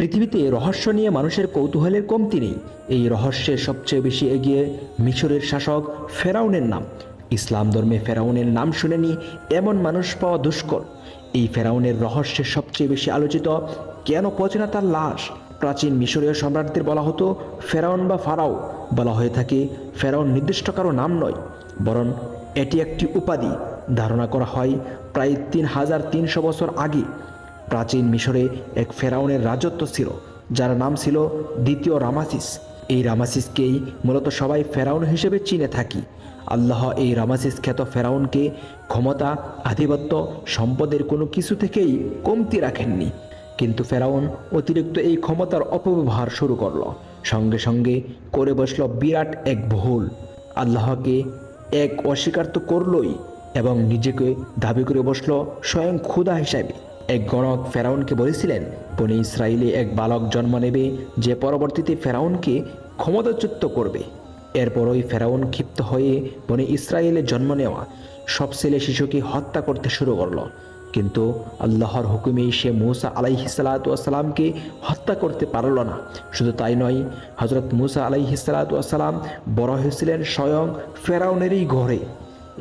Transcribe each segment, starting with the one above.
পৃথিবীতে রহস্য নিয়ে মানুষের কৌতূহলের কমতি নেই। এই রহস্যের সবচেয়ে বেশি এগিয়ে মিশরের শাসক ফেরাউনের নাম। ইসলাম ধর্মে ফেরাউনের নাম শুনেনি এমন মানুষ পাওয়া দুষ্কর। এই ফেরাউনের রহস্যের সবচেয়ে বেশি আলোচিত কেন পচে না তার লাশ। প্রাচীন মিশরীয় সম্রাটদের বলা হতো ফেরাউন বা ফারাও। বলা হয়ে থাকে ফেরাউন নির্দিষ্ট কারো নাম নয়, বরং এটি একটি উপাধি। ধারণা করা হয় প্রায় ৩৩০০ বছর আগে প্রাচীন মিশরে এক ফেরাউনের রাজত্ব ছিল, যার নাম ছিল দ্বিতীয় রামাসিস। এই রামাসিসকেই মূলত সবাই ফেরাউন হিসেবে চিনে থাকি। আল্লাহ এই রামাসিস খ্যাত ফেরাউনকে ক্ষমতা, আধিপত্য, সম্পদের কোনো কিছু থেকেই কমতি রাখেননি। কিন্তু ফেরাউন অতিরিক্ত এই ক্ষমতার অপব্যবহার শুরু করলো। সঙ্গে সঙ্গে করে বসল বিরাট এক ভুল। আল্লাহকে এক অস্বীকার তো করলই, এবং নিজেকে দাবি করে বসল স্বয়ং খোদা হিসাবে। এক গণক ফেরাউনকে বলেছিলেন বনি ইসরায়েলে এক বালক জন্ম নেবে যে পরবর্তীতে ফেরাউনকে ক্ষমতাচ্যুত করবে। এরপরই ফেরাউন ক্ষিপ্ত হয়ে বনি ইসরায়েলে জন্ম নেওয়া সব ছেলে শিশুকে হত্যা করতে শুরু করলো। কিন্তু আল্লাহর হুকুমেই সে মূসা আলাইহিসসালাতুয়াসসালামকে হত্যা করতে পারল না। শুধু তাই নয়, হজরত মূসা আলাইহিসসালাতুয়াসসালাম বড় হয়েছিলেন স্বয়ং ফেরাউনেরই ঘরে।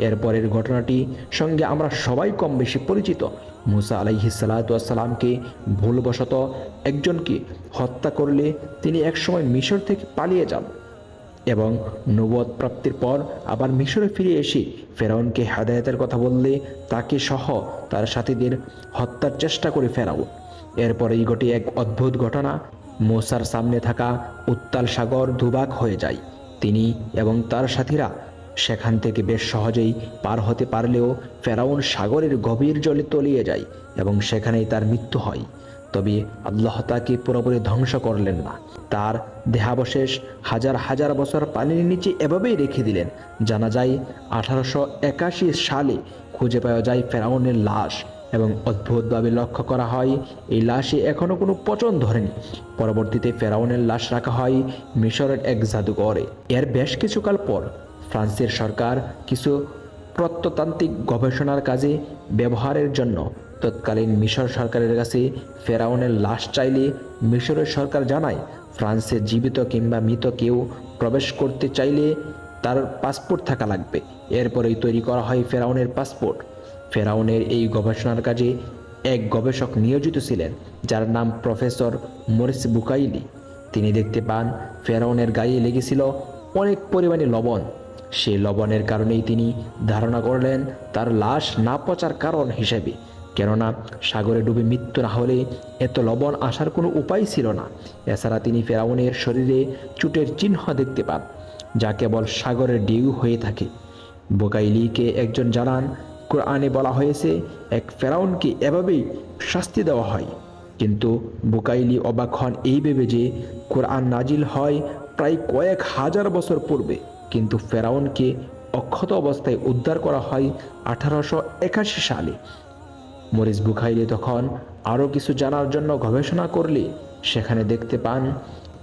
এরপরের ঘটনাটি সঙ্গে আমরা সবাই কম বেশি পরিচিত। মূসা আলাইহিসসালাতুয়াসসালামকে ভুলবশত একজনকে হত্যা করলে তিনি একসময় মিশর থেকে পালিয়ে যান এবং নবুয়ত প্রাপ্তির পর আবার মিশরে ফিরে এসে ফেরাউনকে হেদায়েতের কথা বললে তাকে সহ তার সাথীদের হত্যার চেষ্টা করে ফেরাউন। এরপরেই ঘটে এক অদ্ভুত ঘটনা। মূসার সামনে থাকা উত্তাল সাগর দুভাগ হয়ে যায়। তিনি এবং তার সাথীরা সেখান থেকে বেশ সহজেই পার হতে পারলেও ফেরাউন সাগরের গভীর জলে তলিয়ে যায় এবং সেখানেই তার মৃত্যু হয়। তবে আল্লাহ তাকে পুরোপুরি ধ্বংস করলেন না। তার দেহাবশেষ হাজার হাজার বছর পানির নিচে এভাবেই রেখে দিলেন। জানা যায় 1881 সালে খুঁজে পাওয়া যায় ফেরাউনের লাশ, এবং অদ্ভুতভাবে লক্ষ্য করা হয় এই লাশে এখনও কোনো পচন ধরেনি। পরবর্তীতে ফেরাউনের লাশ রাখা হয় মিশরের এক জাদুঘরে। এর বেশ কিছুকাল পর ফ্রান্সের সরকার কিছু প্রত্নতান্ত্রিক গবেষণার কাজে ব্যবহারের জন্য তৎকালীন মিশর সরকারের কাছে ফেরাউনের লাশ চাইলে মিশরের সরকার জানায় ফ্রান্সে জীবিত কিংবা মৃত কেউ প্রবেশ করতে চাইলে তার পাসপোর্ট থাকা লাগবে। এরপরেই তৈরি করা হয় ফেরাউনের পাসপোর্ট। ফেরাউনের এই গবেষণার কাজে এক গবেষক নিয়োজিত ছিলেন, যার নাম প্রফেসর মরিস বুকাইলি। তিনি দেখতে পান ফেরাউনের গায়ে লেগেছিল অনেক পরিমাণে লবণ। সেই লবণের কারণেই তিনি ধারণা করলেন তার লাশ না পচার কারণ হিসেবে, কেননা সাগরে ডুবে মৃত্যু না হলে এত লবণ আসার কোনো উপায় ছিল না। এছাড়া তিনি ফেরাউনের শরীরে চোটের চিহ্ন দেখতে পান, যা কেবল সাগরের ঢেউ হয়ে থাকে। বুকাইলিকে একজন জানান কোরআনে বলা হয়েছে এক ফেরাউনকে এভাবেই শাস্তি দেওয়া হয়। কিন্তু বুকাইলি অবাক হন এই ভেবে যে কোরআন নাজিল হয় প্রায় কয়েক হাজার বছর পূর্বে, কিন্তু ফেরাউনকে অক্ষত অবস্থায় উদ্ধার করা হয় 1881 সালে। মরিস বুকাইলি তখন আরও কিছু জানার জন্য গবেষণা করলে সেখানে দেখতে পান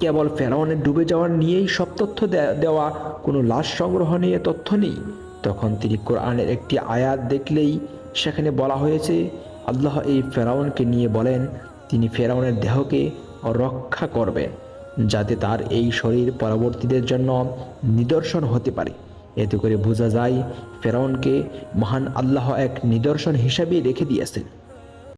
কেবল ফেরাউনের ডুবে যাওয়ার নিয়েই সব তথ্য দেওয়া, কোনো লাশ সংগ্রহ নিয়ে তথ্য নেই। তখন তিনি কোরআনের একটি আয়াত দেখলেই সেখানে বলা হয়েছে আল্লাহ এই ফেরাউনকে নিয়ে বলেন তিনি ফেরাউনের দেহকে রক্ষা করবেন, যাতে তার এই শরীর পরবর্তীদের জন্য নিদর্শন হতে পারে। এতে করে বোঝা যায় ফেরাউনকে মহান আল্লাহ এক নিদর্শন হিসাবেই রেখে দিয়েছেন।